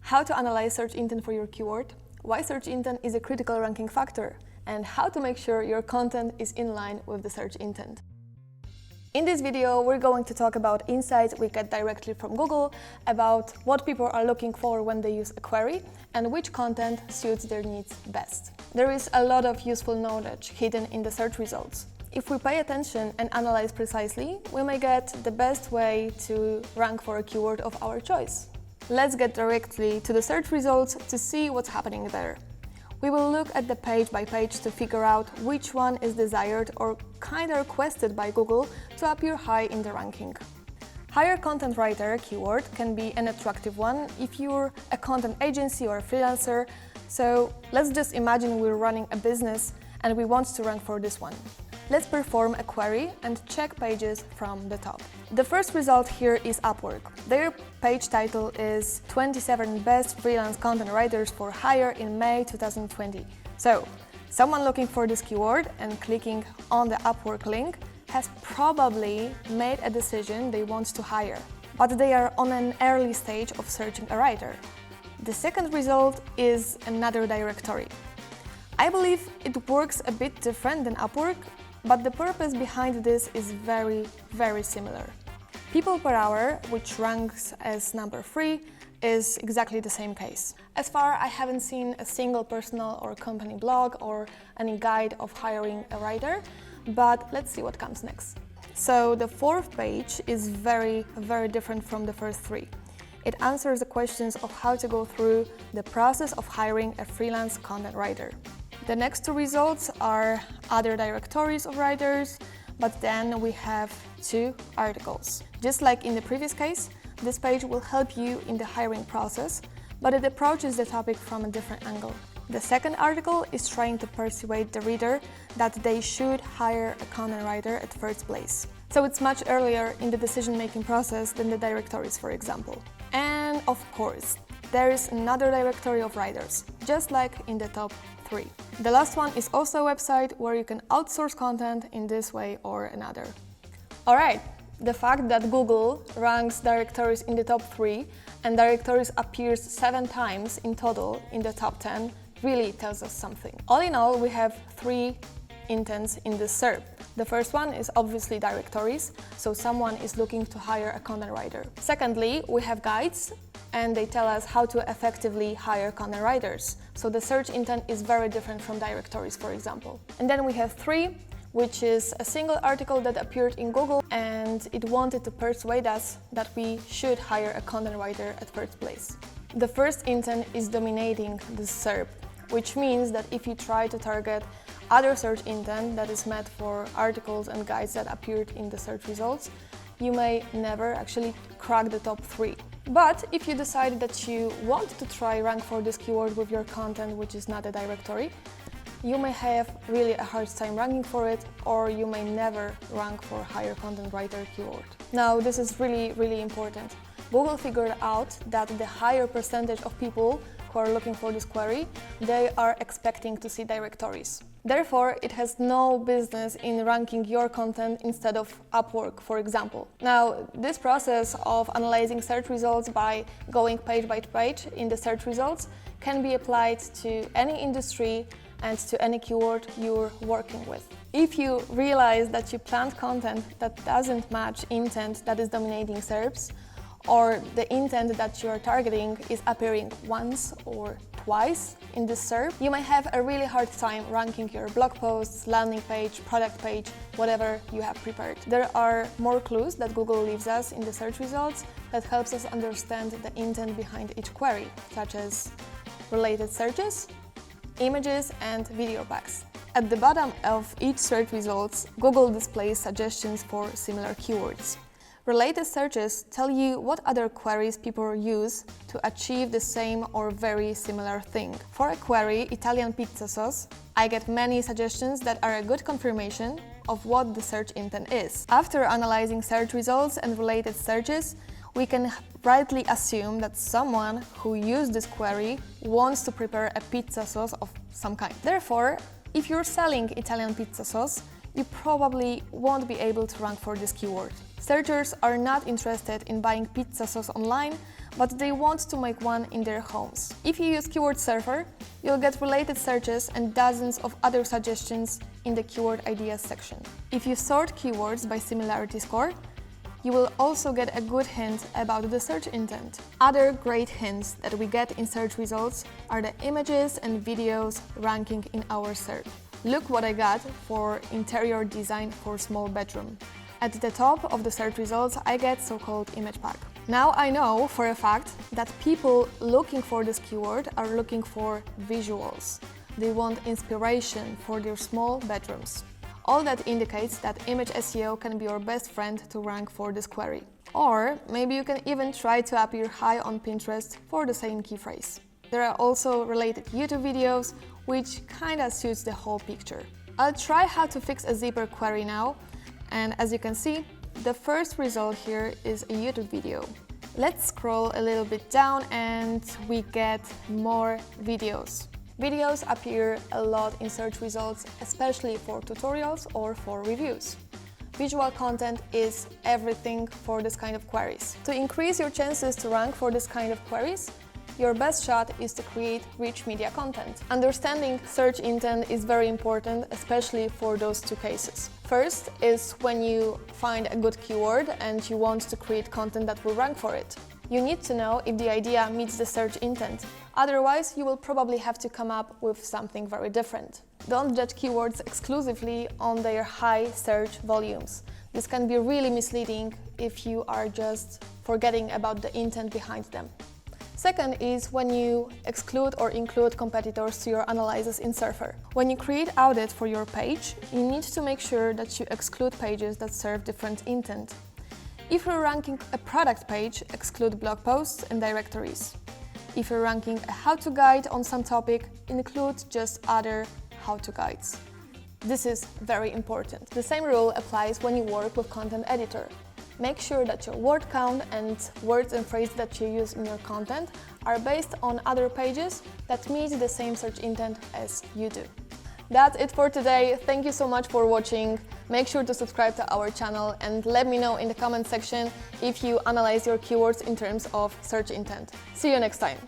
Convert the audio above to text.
how to analyze search intent for your keyword, why search intent is a critical ranking factor, and how to make sure your content is in line with the search intent. In this video, we're going to talk about insights we get directly from Google, about what people are looking for when they use a query, and which content suits their needs best. There is a lot of useful knowledge hidden in the search results. If we pay attention and analyze precisely, we may get the best way to rank for a keyword of our choice. Let's get directly to the search results to see what's happening there. We will look at the page by page to figure out which one is desired or kinda requested by Google to appear high in the ranking. Hire content writer keyword can be an attractive one if you're a content agency or a freelancer. So let's just imagine we're running a business and we want to rank for this one. Let's perform a query and check pages from the top. The first result here is Upwork. Their page title is 27 Best Freelance Content Writers for Hire in May 2020. So, someone looking for this keyword and clicking on the Upwork link has probably made a decision they want to hire, but they are on an early stage of searching a writer. The second result is another directory. I believe it works a bit different than Upwork, but the purpose behind this is very similar. People per hour, which ranks as number 3, is exactly the same case. As far, I haven't seen a single personal or company blog or any guide of hiring a writer, but let's see what comes next. So the fourth page is very different from the first 3. It answers the questions of how to go through the process of hiring a freelance content writer. The next 2 results are other directories of writers, but then we have 2 articles. Just like in the previous case, this page will help you in the hiring process, but it approaches the topic from a different angle. The second article is trying to persuade the reader that they should hire a content writer at first place. So it's much earlier in the decision-making process than the directories, for example. And of course, there is another directory of writers, just like in the top 3. The last one is also a website where you can outsource content in this way or another. Alright, the fact that Google ranks directories in the top 3 and directories appears 7 times in total in the top 10 really tells us something. All in all, we have 3 intents in the SERP. The first one is obviously directories, so someone is looking to hire a content writer. Secondly, we have guides, and they tell us how to effectively hire content writers. So the search intent is very different from directories, for example. And then we have 3, which is a single article that appeared in Google, and it wanted to persuade us that we should hire a content writer at first place. The first intent is dominating the SERP, which means that if you try to target other search intent that is meant for articles and guides that appeared in the search results, you may never actually crack the top 3. But if you decide that you want to try rank for this keyword with your content, which is not a directory, you may have really a hard time ranking for it, or you may never rank for higher content writer keyword. Now, this is really important. Google figured out that the higher percentage of people who are looking for this query, they are expecting to see directories. Therefore, it has no business in ranking your content instead of Upwork, for example. Now, this process of analyzing search results by going page by page in the search results can be applied to any industry and to any keyword you're working with. If you realize that you planned content that doesn't match intent that is dominating SERPs, or the intent that you are targeting is appearing once or twice in this SERP, you may have a really hard time ranking your blog posts, landing page, product page, whatever you have prepared. There are more clues that Google leaves us in the search results that helps us understand the intent behind each query, such as related searches, images, and video packs. At the bottom of each search results, Google displays suggestions for similar keywords. Related searches tell you what other queries people use to achieve the same or very similar thing. For a query, Italian pizza sauce, I get many suggestions that are a good confirmation of what the search intent is. After analyzing search results and related searches, we can rightly assume that someone who used this query wants to prepare a pizza sauce of some kind. Therefore, if you're selling Italian pizza sauce, you probably won't be able to rank for this keyword. Searchers are not interested in buying pizza sauce online, but they want to make one in their homes. If you use Keyword Surfer, you'll get related searches and dozens of other suggestions in the Keyword Ideas section. If you sort keywords by similarity score, you will also get a good hint about the search intent. Other great hints that we get in search results are the images and videos ranking in our SERP. Look what I got for interior design for small bedroom. At the top of the search results, I get so-called image pack. Now I know for a fact that people looking for this keyword are looking for visuals. They want inspiration for their small bedrooms. All that indicates that image SEO can be your best friend to rank for this query. Or maybe you can even try to appear high on Pinterest for the same key phrase. There are also related YouTube videos, which kinda suits the whole picture. I'll try how to fix a zipper query now, and as you can see, the first result here is a YouTube video. Let's scroll a little bit down and we get more videos. Videos appear a lot in search results, especially for tutorials or for reviews. Visual content is everything for this kind of queries. To increase your chances to rank for this kind of queries, your best shot is to create rich media content. Understanding search intent is very important, especially for those two cases. First is when you find a good keyword and you want to create content that will rank for it. You need to know if the idea meets the search intent. Otherwise, you will probably have to come up with something very different. Don't judge keywords exclusively on their high search volumes. This can be really misleading if you are just forgetting about the intent behind them. Second is when you exclude or include competitors to your analysis in Surfer. When you create audit for your page, you need to make sure that you exclude pages that serve different intent. If you're ranking a product page, exclude blog posts and directories. If you're ranking a how-to guide on some topic, include just other how-to guides. This is very important. The same rule applies when you work with content editor. Make sure that your word count and words and phrases that you use in your content are based on other pages that meet the same search intent as you do. That's it for today. Thank you so much for watching. Make sure to subscribe to our channel and let me know in the comment section if you analyze your keywords in terms of search intent. See you next time.